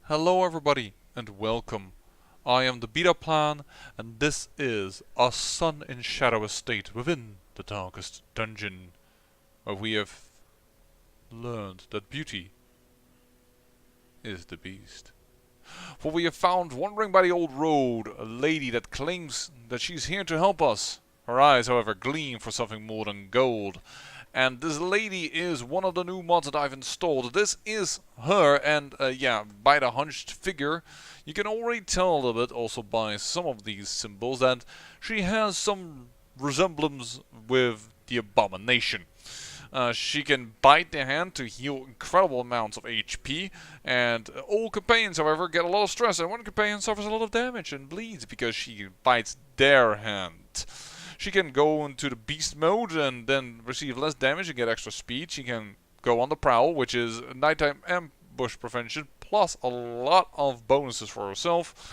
Hello everybody and welcome. I am the Beta Plan and this is a sun in shadow estate within the darkest dungeon, where we have learned that beauty is the beast. For we have found, wandering by the old road, a lady that claims that she's here to help us. Her eyes, however, gleam for something more than gold. And this lady is one of the new mods that I've installed. This is her, and yeah, by the hunched figure, you can already tell a little bit, also by some of these symbols, that she has some resemblance with the Abomination. She can bite the hand to heal incredible amounts of HP, and all companions, however, get a lot of stress, and one companion suffers a lot of damage and bleeds because she bites their hand. She can go into the beast mode and then receive less damage and get extra speed. She can go on the prowl, which is nighttime ambush prevention, plus a lot of bonuses for herself.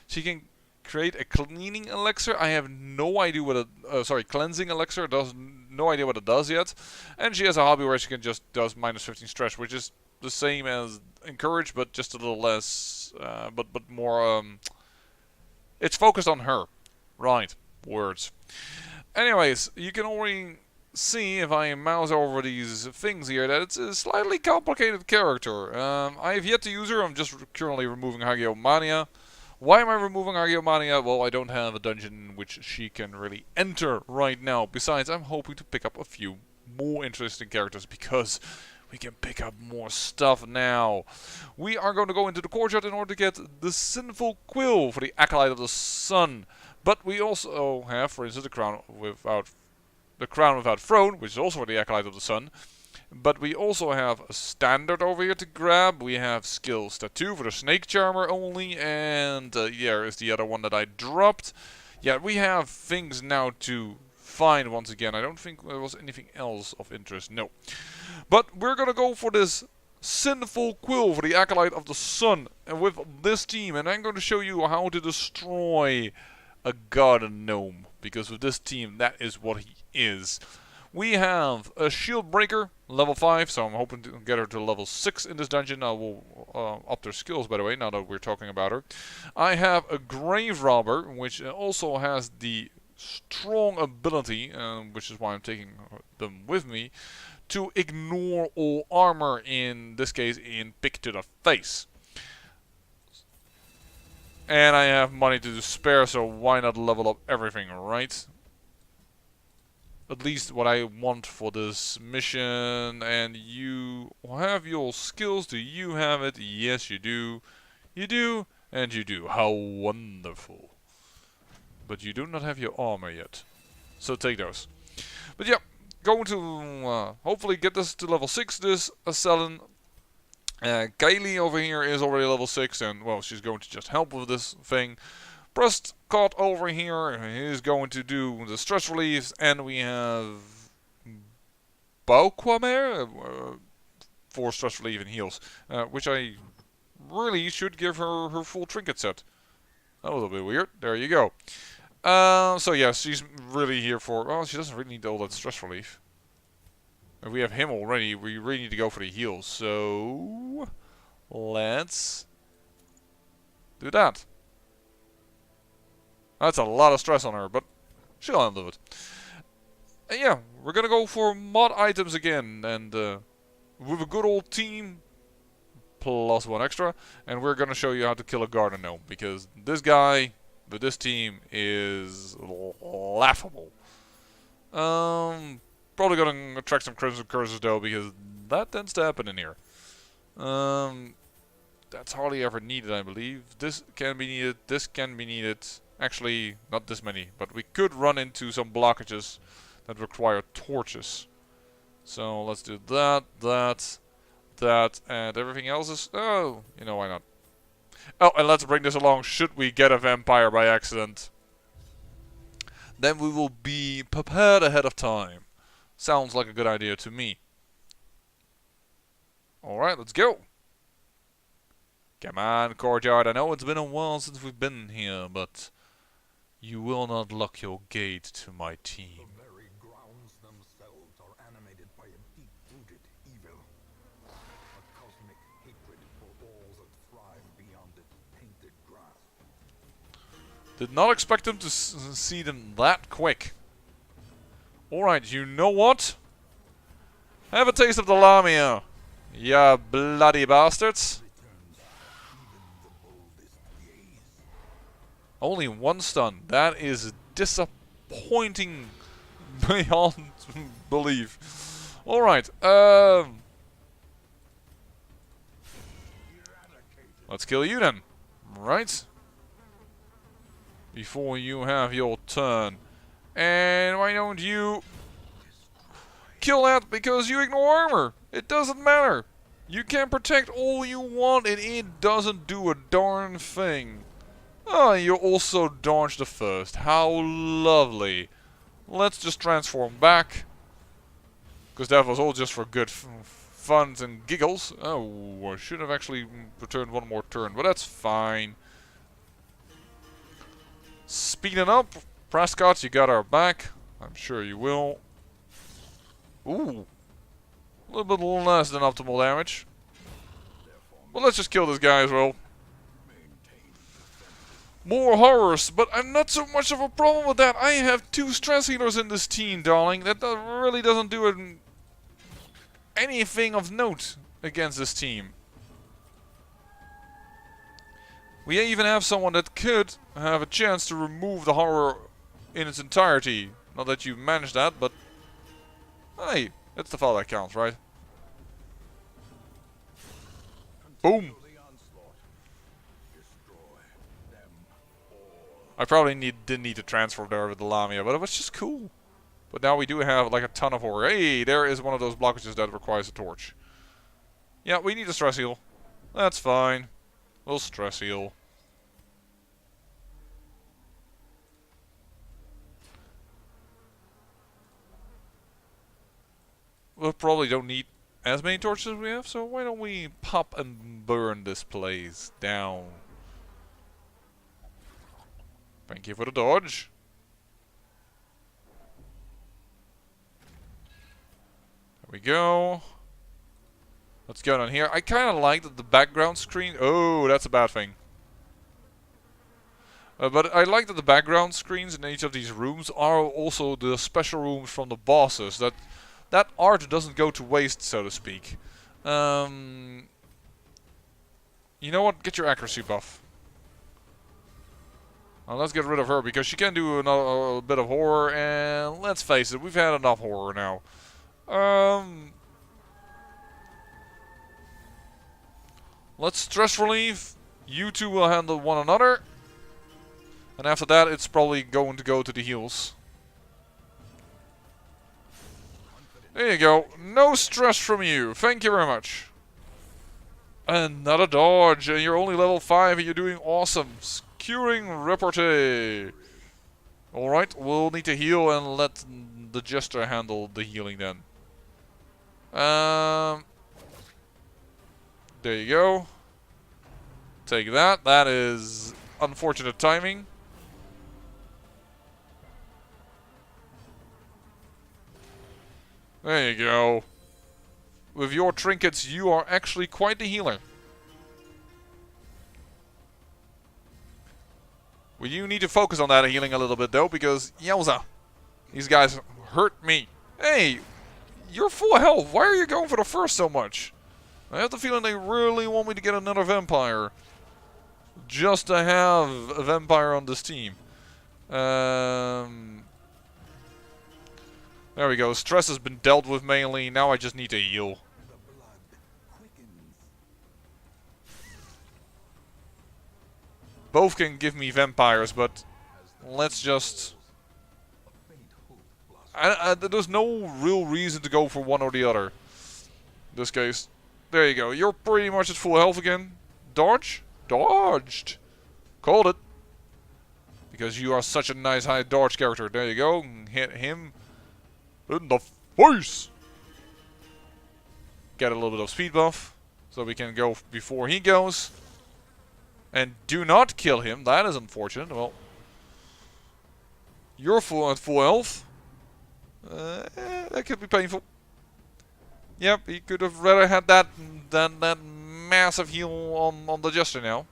She can create a cleaning elixir. I have no idea what cleansing elixir. No idea what it does yet. And she has a hobby where she can just does minus 15 stretch, which is the same as encourage, but just a little less, but more. It's focused on her, right? Words. Anyways, you can already see if I mouse over these things here that it's a slightly complicated character. I have yet to use her. I'm just currently removing Hagiomania. Why am I removing Hagiomania? Well, I don't have a dungeon in which she can really enter right now. Besides, I'm hoping to pick up a few more interesting characters because we can pick up more stuff now. We are going to go into the courtyard in order to get the Sinful Quill for the Acolyte of the Sun. But we also have, for instance, the Crown Without Throne, which is also for the Acolyte of the Sun. But we also have a standard over here to grab. We have skills tattoo for the Snake Charmer only, and here is the other one that I dropped. Yeah, we have things now to find once again. I don't think there was anything else of interest. No. But we're gonna go for this Sinful Quill for the Acolyte of the Sun, and with this team, and I'm going to show you how to destroy a garden gnome, because with this team that is what he is. We have a shield breaker, level 5, so I'm hoping to get her to level 6 in this dungeon. I will up their skills, by the way, now that we're talking about her. I have a grave robber, which also has the strong ability, which is why I'm taking them with me, to ignore all armor, in this case in pick to the face. And I have money to spare, so why not level up everything, right? At least what I want for this mission. And you have your skills. Do you have it? Yes, you do. You do, and you do. How wonderful. But you do not have your armor yet. So take those. But yeah, going to hopefully get this to level 6, this Asellin. Kaylee over here is already level 6, and well, she's going to just help with this thing. Prescott over here is going to do the stress reliefs, and we have Bauquamer for stress relief and heals, which I really should give her her full trinket set. That was a bit weird. There you go. So yeah, she's really here for. Well, she doesn't really need all that stress relief. If we have him already, we really need to go for the heals. So let's do that. That's a lot of stress on her, but she'll handle it. And yeah, we're gonna go for mod items again, and with a good old team, plus 1 extra, and we're gonna show you how to kill a garden gnome, because this guy with this team is laughable. Probably gonna attract some Crimson Curses though, because that tends to happen in here. That's hardly ever needed, I believe. This can be needed, this can be needed. Actually, not this many, but we could run into some blockages that require torches. So let's do that, that, and everything else is... Oh, you know, why not? Oh, and let's bring this along should we get a vampire by accident. Then we will be prepared ahead of time. Sounds like a good idea to me. Alright, let's go. Come on, courtyard. I know it's been a while since we've been here, but you will not lock your gate to my team. The very grounds themselves are animated by a deep-rooted evil. A cosmic hatred for all that thrive Did not expect them to see them that quick. Alright, you know what? Have a taste of the Lamia, ya bloody bastards. Only one stun. That is disappointing beyond belief. Alright, let's kill you then. Right? Before you have your turn. And why don't you kill that because you ignore armor? It doesn't matter. You can protect all you want and it doesn't do a darn thing. Oh, you also dodged the first. How lovely. Let's just transform back. Because that was all just for good fun and giggles. Oh, I should have actually returned one more turn, but that's fine. Speeding up. Prescott, you got our back. I'm sure you will. Ooh. A little bit less than optimal damage. Well, let's just kill this guy as well. More horrors, but I'm not so much of a problem with that. I have 2 stress healers in this team, darling. That really doesn't do anything of note against this team. We even have someone that could have a chance to remove the horror in its entirety. Not that you managed that, but hey, it's the file that counts, right? Boom! I probably didn't need to transfer there with the Lamia, but it was just cool. But now we do have like a ton of horror. Hey, there is one of those blockages that requires a torch. Yeah, we need a stress heal. That's fine. We'll stress heal. We probably don't need as many torches as we have, so why don't we pop and burn this place down? Thank you for the dodge. There we go. Let's go down here. I kind of like that the background screen... Oh, that's a bad thing. But I like that the background screens in each of these rooms are also the special rooms from the bosses. That art doesn't go to waste, so to speak. You know what? Get your accuracy buff. Now let's get rid of her because she can do a bit of horror, and let's face it, we've had enough horror now. Let's stress relieve. You two will handle one another. And after that, it's probably going to go to the heals. There you go. No stress from you. Thank you very much. Another dodge. And you're only level 5 and you're doing awesome. Curing repartee. Alright, we'll need to heal and let the Jester handle the healing then. There you go. Take that. That is unfortunate timing. There you go. With your trinkets, you are actually quite the healer. We do need to focus on that healing a little bit though, because yowza, these guys hurt me. Hey, you're full of health. Why are you going for the first so much? I have the feeling they really want me to get another vampire. Just to have a vampire on this team. There we go. Stress has been dealt with mainly. Now I just need to heal. Both can give me vampires, but let's just... there's no real reason to go for one or the other. In this case. There you go. You're pretty much at full health again. Dodge? Dodged. Called it. Because you are such a nice high dodge character. There you go. Hit him in the face. Get a little bit of speed buff. So we can go before he goes. And do not kill him. That is unfortunate. Well, you're at full health. That could be painful. Yep, he could have rather had that than that massive heal on the Jester now.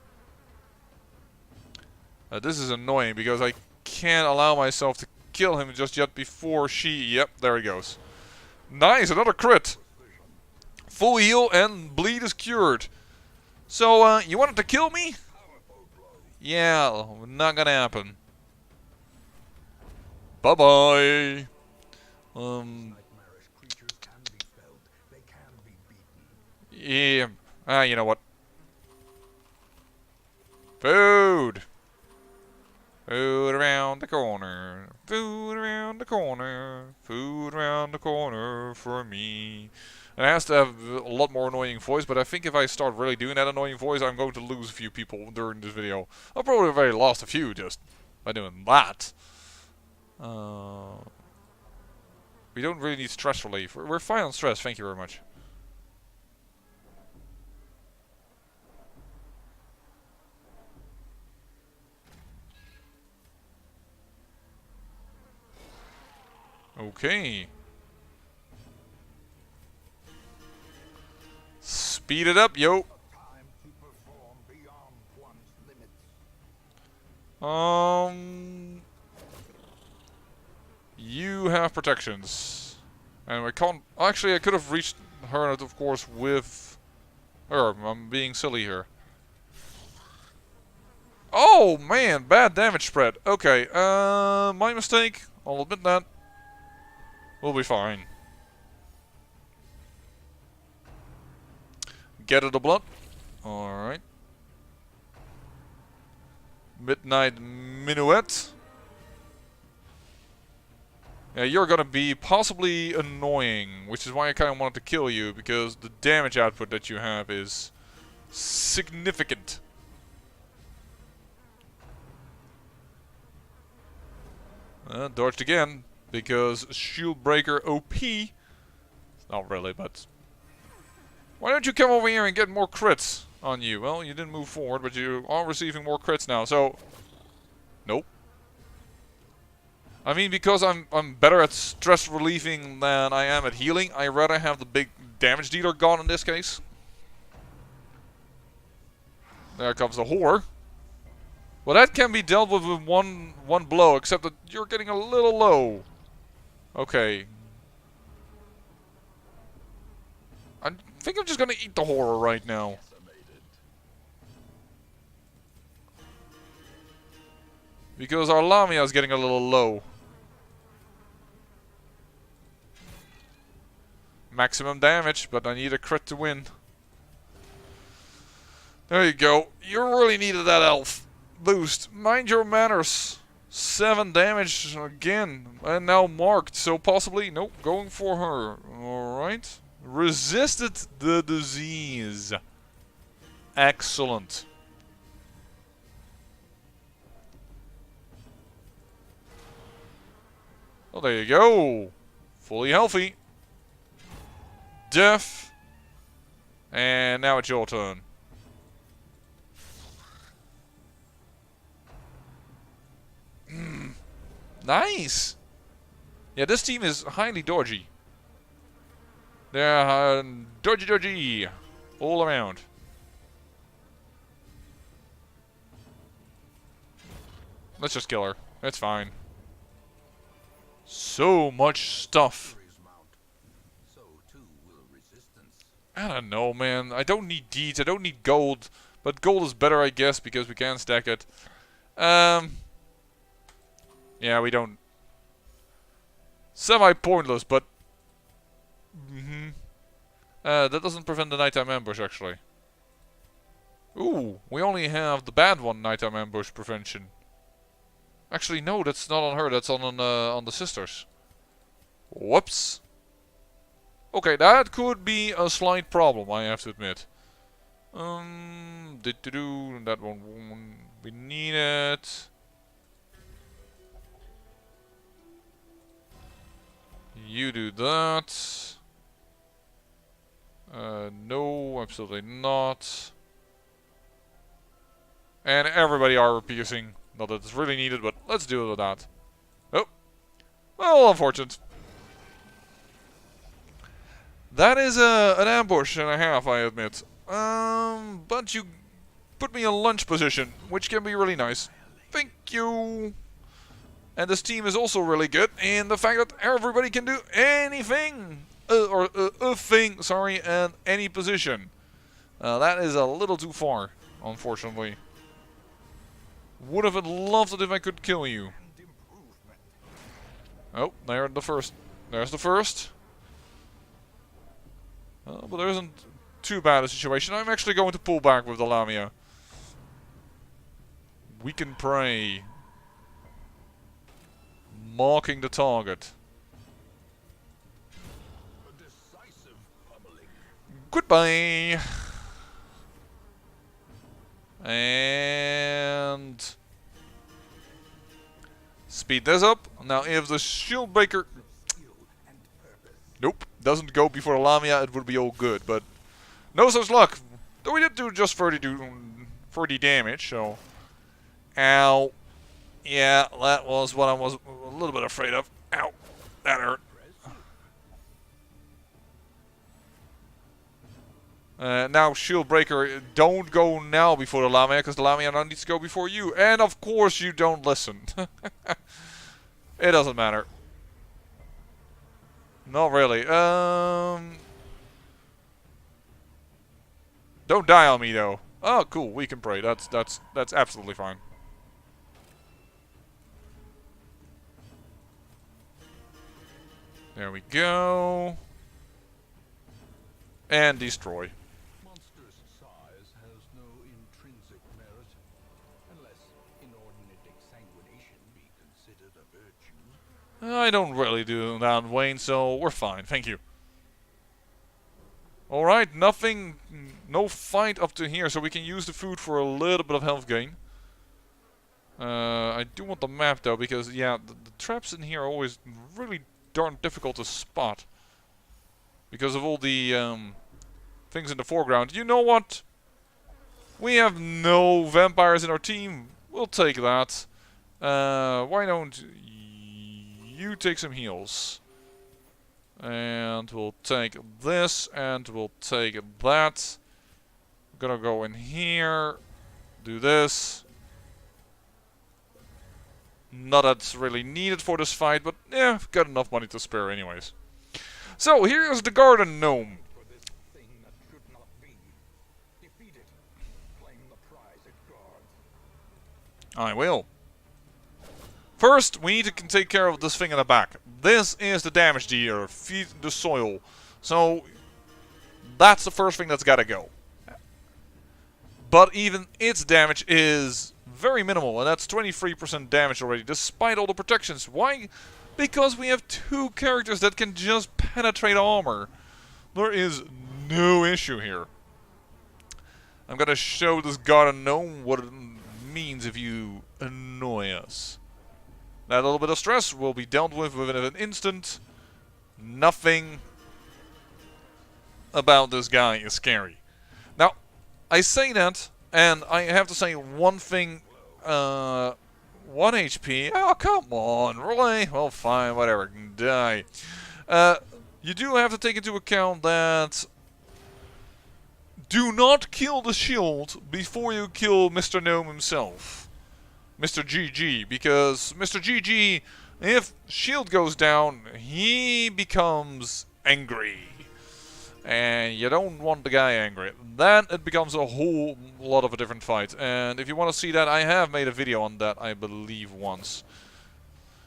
This is annoying because I can't allow myself to kill him just yet before she... Yep, there he goes. Nice, another crit. Full heal and bleed is cured. So, you wanted to kill me? Yeah, not gonna happen. Bye-bye. Nightmarish creatures can be felled. They can be beaten. Yeah. You know what? Food! Food around the corner. Food around the corner. Food around the corner for me. And it has to have a lot more annoying voice, but I think if I start really doing that annoying voice, I'm going to lose a few people during this video. I'll probably have already lost a few just by doing that. We don't really need stress relief. We're fine on stress, thank you very much. Okay. Speed it up, yo. Time to perform beyond one's limits. You have protections. And I can't... Actually, I could have reached her, of course, with her. I'm being silly here. Oh, man. Bad damage spread. Okay. My mistake. I'll admit that. We'll be fine. Gather the blood. Alright. Midnight Minuet. Yeah, you're gonna be possibly annoying, which is why I kinda wanted to kill you, because the damage output that you have is significant. Dodged again, because Shield Breaker OP. Not really, but... Why don't you come over here and get more crits on you? Well, you didn't move forward, but you are receiving more crits now, so... Nope. I mean, because I'm better at stress relieving than I am at healing, I'd rather have the big damage dealer gone in this case. There comes the whore. Well, that can be dealt with one blow, except that you're getting a little low. Okay. I think I'm just gonna eat the horror right now. Because our Lamia is getting a little low. Maximum damage, but I need a crit to win. There you go. You really needed that elf boost. Mind your manners. 7 damage again. And now marked, so possibly... Nope, going for her. Alright. Resisted the disease. Excellent. Well, there you go. Fully healthy. Death. And now it's your turn. Nice. Yeah, this team is highly dodgy. They're dodgy all around. Let's just kill her. It's fine. So much stuff. So too will resistance. I don't know, man. I don't need deeds. I don't need gold. But gold is better, I guess, because we can stack it. Yeah, we don't. Semi-pointless, but... that doesn't prevent the nighttime ambush, actually. Ooh, we only have the bad one, nighttime ambush prevention. Actually, no, that's not on her. That's on the sisters. Whoops. Okay, that could be a slight problem, I have to admit. That one we need it. You do that. No, absolutely not. And everybody armor piercing. Not that it's really needed, but let's deal with that. Oh. Well, unfortunate. That is an ambush and a half, I admit. But you put me in lunge position, which can be really nice. Thank you. And this team is also really good in the fact that everybody can do anything. Or a thing, sorry, and any position. That is a little too far, unfortunately. Would have loved it if I could kill you. Oh, there's the first. There's the first. But there isn't too bad a situation. I'm actually going to pull back with the Lamia. Weaken prey. Marking the target. Goodbye. And speed this up. Now if the shield breaker, nope, doesn't go before the Lamia, it would be all good, but no such luck. Though we did do just 30 damage, so ow. Yeah, that was what I was a little bit afraid of. Ow, that hurt. Now shield breaker, don't go now before the Lamia, because the Lamia now needs to go before you. And of course you don't listen. It doesn't matter. Not really. Don't die on me though. Oh cool, we can pray. That's absolutely fine. There we go. And destroy. Monstrous size has no intrinsic merit, unless inordinate exsanguination be considered a virtue. I don't really do that, Wayne, so we're fine. Thank you. Alright, nothing, no fight up to here, so we can use the food for a little bit of health gain. I do want the map though, because yeah, the traps in here are always really darn difficult to spot. Because of all the things in the foreground. You know what? We have no vampires in our team. We'll take that. Why don't you take some heals? And we'll take this, and we'll take that. I'm gonna go in here, do this. Not that it's really needed for this fight, but yeah, I've got enough money to spare anyways. So here's the garden gnome. For this thing that should not be. Defeat it. Claim the prize it guards. I will. First, we need to take care of this thing in the back. This is the damage dealer. Feed the soil. So, that's the first thing that's gotta go. But even its damage is very minimal, and that's 23% damage already, despite all the protections. Why? Because we have two characters that can just penetrate armor. There is no issue here. I'm gonna show this garden gnome what it means if you annoy us. That little bit of stress will be dealt with within an instant. Nothing about this guy is scary. Now, I say that, and I have to say one thing. 1 HP. Oh, come on, really? Well, fine, whatever. Die. You do have to take into account that do not kill the shield before you kill Mr. Gnome himself. Mr. GG, because Mr. GG, if shield goes down, he becomes angry. And you don't want the guy angry. Then it becomes a whole lot of a different fight. And if you want to see that, I have made a video on that, I believe, once.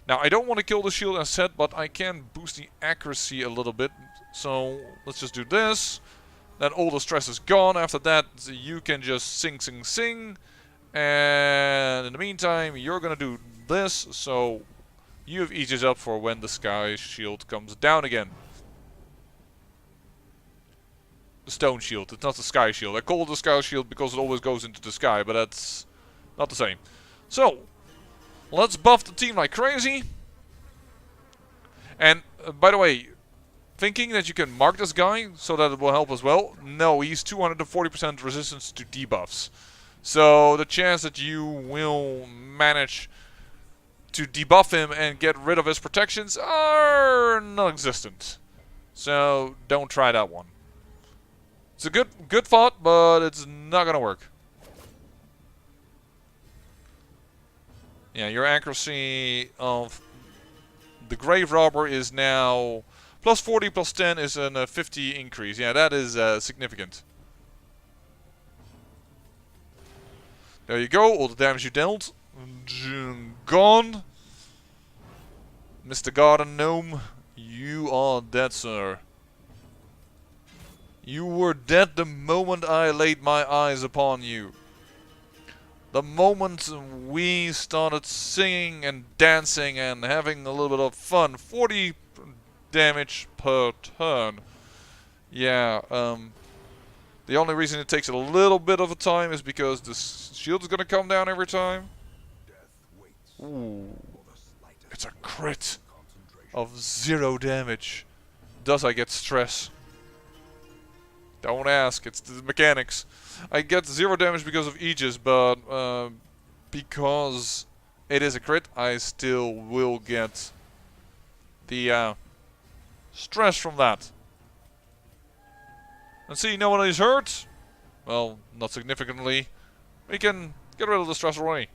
Now, I don't want to kill the shield as said, but I can boost the accuracy a little bit. So, let's just do this. Then all the stress is gone. After that, you can just sing, sing, sing. And in the meantime, you're gonna do this. So, you have Aegis up for when the sky shield comes down again. The stone shield, it's not the sky shield. I call it the sky shield because it always goes into the sky, but that's not the same. So, let's buff the team like crazy. And, by the way, thinking that you can mark this guy so that it will help as well. No, he's 240% resistance to debuffs. So, the chance that you will manage to debuff him and get rid of his protections are non-existent. So, don't try that one. It's a good thought, but it's not gonna work. Yeah, your accuracy of the Grave Robber is now plus 40 plus 10 is a 50 increase. Yeah, that is significant. There you go, all the damage you dealt. Gone. Mr. Garden Gnome, you are dead, sir. You were dead the moment I laid my eyes upon you. The moment we started singing and dancing and having a little bit of fun. 40 damage per turn. Yeah, the only reason it takes a little bit of a time is because the shield is gonna come down every time. Ooh. It's a crit of 0 damage. Does I get stress? Don't ask, it's the mechanics. I get 0 damage because of Aegis, but because it is a crit, I still will get the stress from that. And see, no one is hurt. Well, not significantly. We can get rid of the stress already.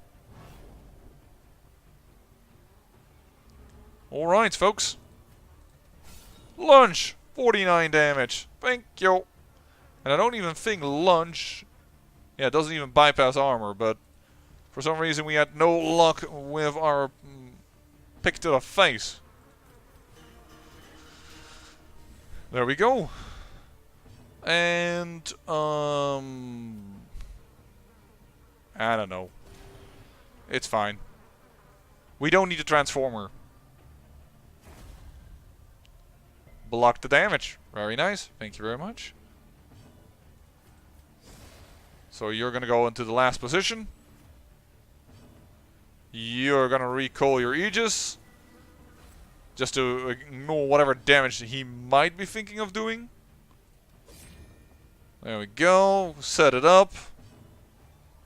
Alright, folks. Lunge! 49 damage. Thank you. And I don't even think lunge... Yeah, it doesn't even bypass armor, but... For some reason we had no luck with our... pick to the face. There we go. And... I don't know. It's fine. We don't need a transformer. Block the damage. Very nice. Thank you very much. So you're gonna go into the last position. You're gonna recall your Aegis. Just to ignore whatever damage he might be thinking of doing. There we go. Set it up.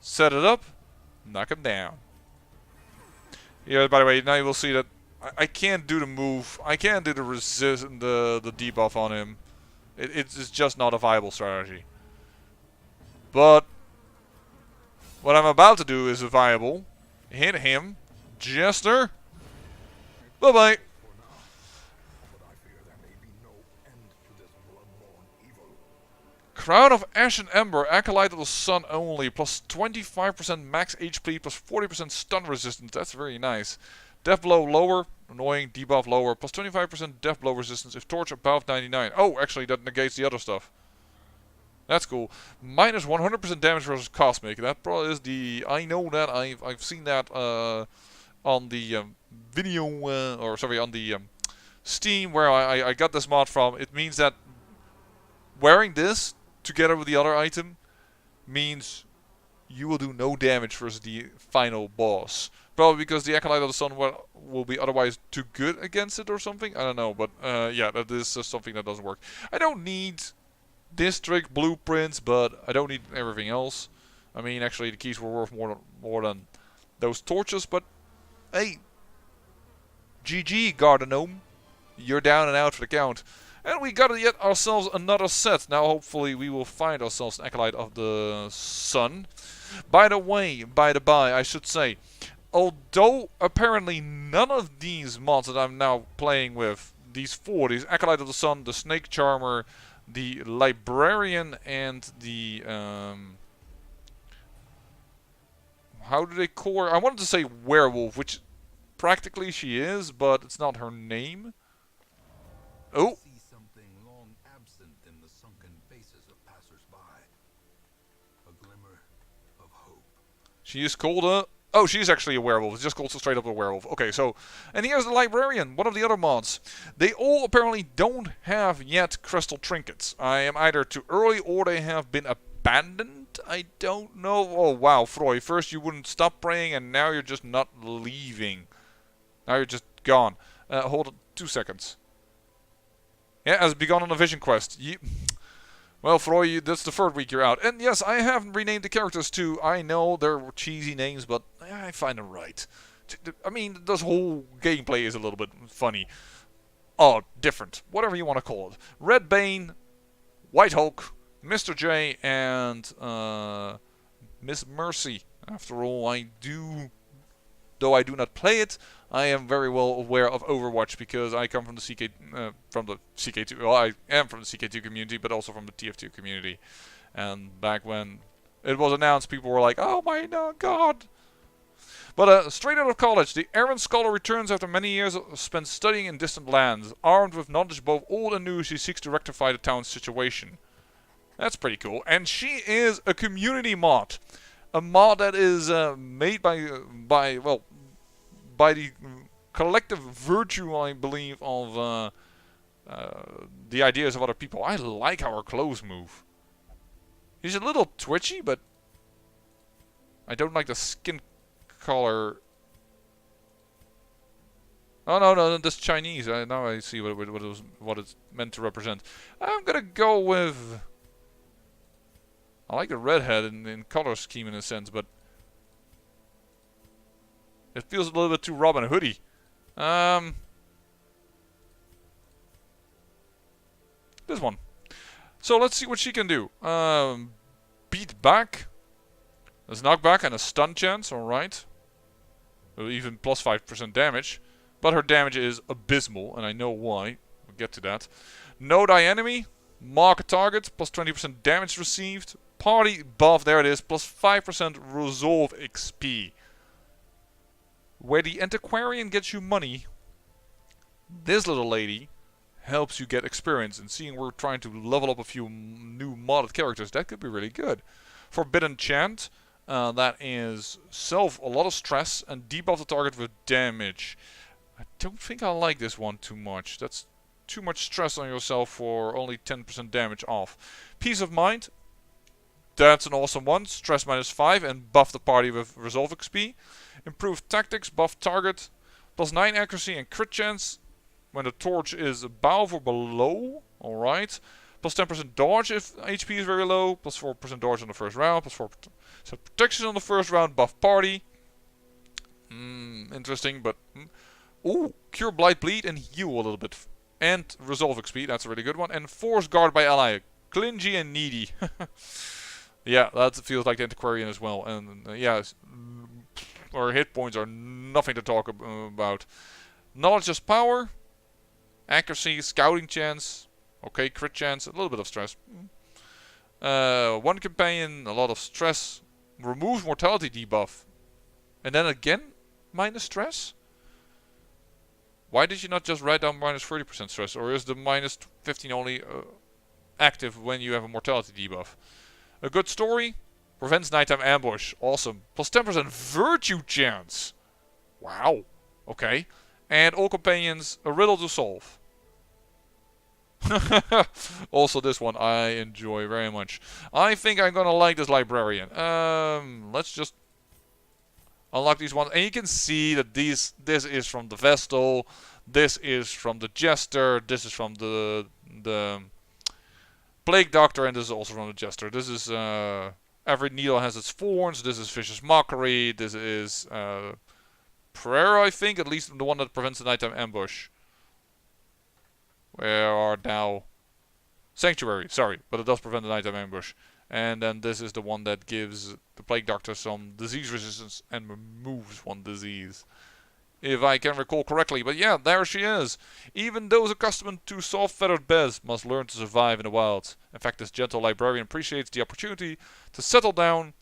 Set it up. Knock him down. Yeah, by the way, now you will see that I can't do the move. I can't do the the debuff on him. It's just not a viable strategy. But what I'm about to do is viable. Hit him. Jester. Bye-bye. Crown of Ash and Ember, Acolyte of the Sun only, plus 25% max HP, plus 40% stun resistance. That's very nice. Death blow lower, annoying, debuff lower, plus 25% death blow resistance if torch above 99. Oh, actually that negates the other stuff. That's cool. Minus 100% damage versus Cosmic. That probably is the... I know that. I've seen that on the video, or sorry, on the Steam where I got this mod from. It means that wearing this together with the other item means you will do no damage versus the final boss. Probably because the Acolyte of the Sun will be otherwise too good against it or something. I don't know, but yeah, that is something that doesn't work. I don't need district blueprints, but I don't need everything else. I mean, actually, the keys were worth more than those torches, but hey, GG, Garden Gnome. You're down and out for the count. And we got yet ourselves another set. Now hopefully we will find ourselves an Acolyte of the Sun. By the way, by the by, I should say, although apparently none of these mods that I'm now playing with, these Acolyte of the Sun, the Snake Charmer, the Librarian, and the, how do they call her? I wanted to say Werewolf, which practically she is, but it's not her name. Oh! She is called a... Oh, she's actually a werewolf. It's just called straight up a werewolf. Okay, so... And here's the Librarian, one of the other mods. They all apparently don't have yet crystal trinkets. I am either too early or they have been abandoned. I don't know. Oh, wow, Froy. First you wouldn't stop praying and now you're just not leaving. Now you're just gone. Hold on 2 seconds. Yeah, has begun on a vision quest. Well, Froy, that's the 3rd week you're out. And yes, I have renamed the characters too. I know they're cheesy names, but I find them right. I mean, this whole gameplay is a little bit funny. Oh, different. Whatever you want to call it. Red Bane, White Hulk, Mr. J, and Miss Mercy. After all, I do Though I do not play it, I am very well aware of Overwatch because I come from the CK2. Well, I am from the CK2 community, but also from the TF2 community. And back when it was announced, people were like, "Oh my god!" But straight out of college, the errant scholar returns after many years spent studying in distant lands. Armed with knowledge both old and new, she seeks to rectify the town's situation. That's pretty cool. And she is a community mod. A mod that is made by the collective virtue, I believe, of the ideas of other people. I like how her clothes move. She's a little twitchy, but I don't like the skin color. Oh no, that's Chinese. Now I see what it's meant to represent. I'm gonna go with. I like the redhead in color scheme in a sense, but it feels a little bit too Robin Hoodie. This one. So let's see what she can do. Beat back. There's knockback and a stun chance, alright. Even plus 5% damage. But her damage is abysmal, and I know why. We'll get to that. Know thy enemy. Mark a target, plus 20% damage received. Party buff, there it is, plus 5% resolve XP. Where the antiquarian gets you money, this little lady helps you get experience. And seeing we're trying to level up a few new modded characters, that could be really good. Forbidden Chant, that is a lot of stress and debuff the target with damage. I don't think I like this one too much. That's too much stress on yourself for only 10% damage off. Peace of Mind, that's an awesome one. Stress minus 5 and buff the party with resolve XP. Improved tactics, buff target, plus 9 accuracy and crit chance when the torch is above or below. Alright. Plus 10% dodge if HP is very low. Plus 4% dodge on the first round. Plus 4% protection on the first round. Buff party. Interesting, but... Ooh, cure Blight Bleed and heal a little bit. And resolve XP, that's a really good one. And force guard by ally. Clingy and needy. Yeah, that feels like the Antiquarian as well. And yeah, our hit points are nothing to talk about. Knowledge is power. Accuracy, scouting chance. Okay, crit chance, a little bit of stress. One companion, a lot of stress. Removes mortality debuff. And then again, minus stress? Why did you not just write down minus 30% stress? Or is the minus 15 only active when you have a mortality debuff? A good story. Prevents nighttime ambush. Awesome. Plus 10% virtue chance. Wow. Okay. And all companions, a riddle to solve. Also this one I enjoy very much. I think I'm gonna like this librarian. Let's just unlock these ones. And you can see that this is from the Vestal. This is from the Jester. This is from the Plague Doctor. And this is also from the Jester. This is every needle has its thorns. This is Vicious Mockery. This is Prayer, I think. At least the one that prevents the nighttime ambush. Where are now... Sanctuary, sorry. But it does prevent the nighttime ambush. And then this is the one that gives the Plague Doctor some disease resistance and removes one disease. If I can recall correctly. But yeah, there she is. Even those accustomed to soft-feathered beds must learn to survive in the wilds. In fact, this gentle librarian appreciates the opportunity to settle down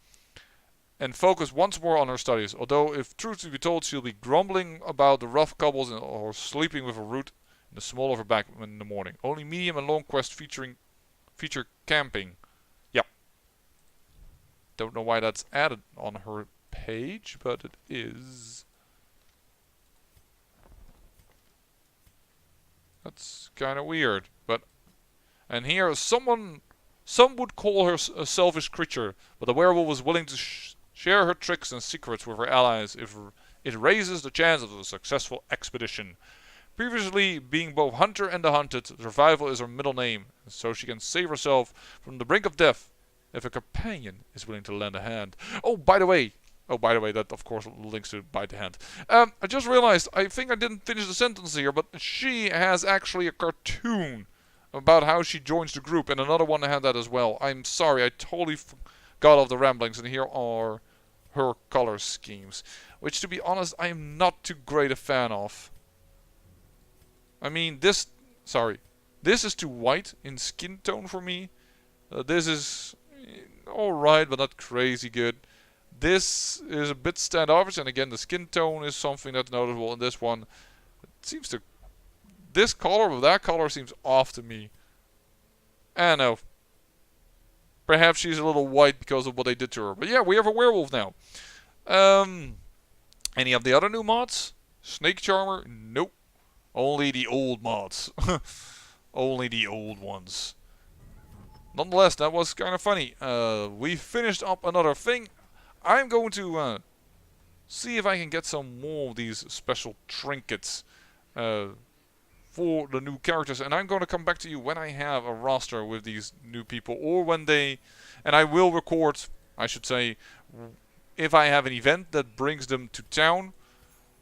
and focus once more on her studies. Although, if truth to be told, she'll be grumbling about the rough cobbles or sleeping with a root in the small of her back in the morning. Only medium and long quests feature camping. Yep. Don't know why that's added on her page, but it is. That's kind of weird. And here, some would call her a selfish creature, but the werewolf was willing to share her tricks and secrets with her allies if it raises the chance of a successful expedition. Previously being both hunter and the hunted, survival is her middle name, so she can save herself from the brink of death if a companion is willing to lend a hand. Oh, by the way, that of course links to Bite the Hand. I just realized, I think I didn't finish the sentence here, but she has actually a cartoon about how she joins the group, and another one had that as well. I'm sorry, I totally forgot of the ramblings, and here are her color schemes, which to be honest I am not too great a fan of. I mean this is too white in skin tone for me. This is alright but not crazy good. This is a bit standoffish, and again the skin tone is something that's noticeable in this one. It seems to, this color with that color seems off to me. I don't know. Perhaps she's a little white because of what they did to her. But yeah, we have a werewolf now. Any of the other new mods? Snake Charmer? Nope. Only the old mods. Only the old ones. Nonetheless, that was kind of funny. We finished up another thing. I'm going to see if I can get some more of these special trinkets for the new characters, and I'm going to come back to you when I have a roster with these new people, or when they, and I will record, I should say, if I have an event that brings them to town,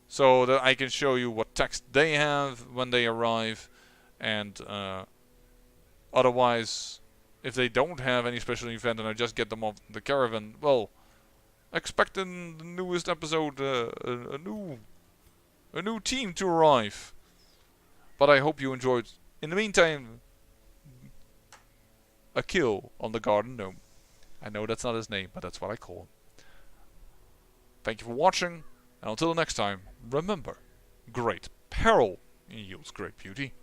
so that I can show you what text they have when they arrive, and otherwise, if they don't have any special event and I just get them off the caravan, well, expect in the newest episode a new team to arrive. But I hope you enjoyed. In the meantime, a kill on the garden gnome. I know that's not his name, but that's what I call him. Thank you for watching, and until next time, remember, great peril yields great beauty.